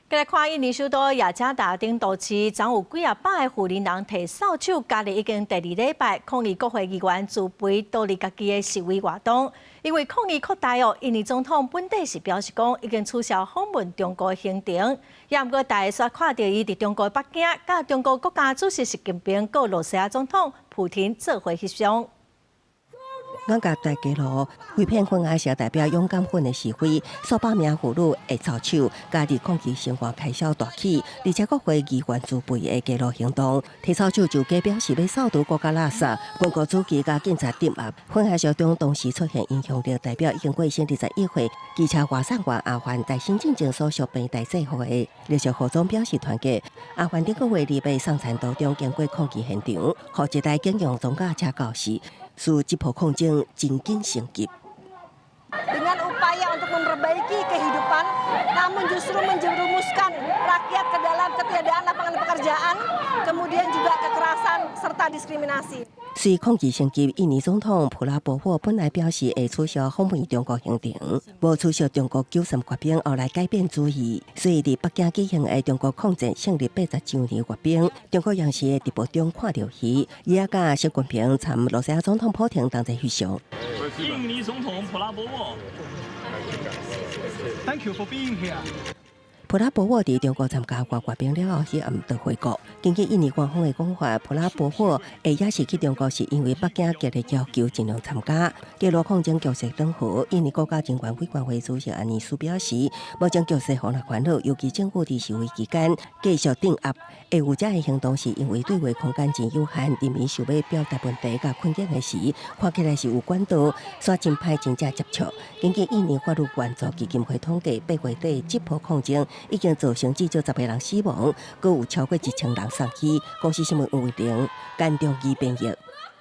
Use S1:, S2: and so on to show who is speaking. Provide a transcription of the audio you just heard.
S1: 再来看印尼首都雅加达等多市，总有几百个富人人摕扫帚，家里已经第2礼拜抗议国会议员自备独立家己的示威活动。因为抗议扩大印尼总统本地是表示讲已经取消访问中国的行程，也毋过大家煞看到伊伫中国北京，甲中国国家主席习近平、和罗西亚总统普京做伙翕相。
S2: 雅加达街路，为片婚爱社代表勇敢粉的示威，数百名妇女会操手，家己抗议生活开销大起，而且国会议员自备的街路行动，提操手就假表示要扫除国家垃圾，军国主机甲警察镇压。婚爱社中当时出现影响力代表已经过身21岁，机车外送员阿环在新进前所属病大细户的，立即何总表示团结。阿环顶个月2被送餐途中经过抗议现场，和一台警用装甲车告示。 使这波抗争真紧升级。
S3: Dengan upaya untuk memperbaiki kehidupan, namun justru menjerumuskan rakyat ke dalam ketiadaan lapangan pekerjaan, kemudian juga kekerasan serta diskriminasi.
S2: 随抗议升级，印尼总统普拉博沃本来表示会取消访问中国行程，无取消中国93阅兵，后来改变主意。所以伫北京举行的中国抗战胜利80周年阅兵，中国央视直播中看到伊，也甲习近平参罗西亚总统普京同齐翕相。
S4: 印尼总统普拉博沃 ，Thank you for being here。
S2: 普拉博沃伫中国参加阅兵了后，迄暗就回国。根据印尼官方的讲法，普拉博沃也是去中国，是因为北京极力要求尽量参加。街路抗争局势等候，印尼国家人权委员会主席安尼斯表示，目前局势互人烦恼，尤其政府伫示威期间继续镇压。会有这个行动，是因为对外空间真有限，人民想要表达问题甲困境的时，看起来是有管道，煞真歹真正接触。根据印尼法律援助基金会统计，8月底这波抗争。 已经造成至少10个人死亡，阁有超过1000人丧生。公司新闻黄伟玲，简中医编译。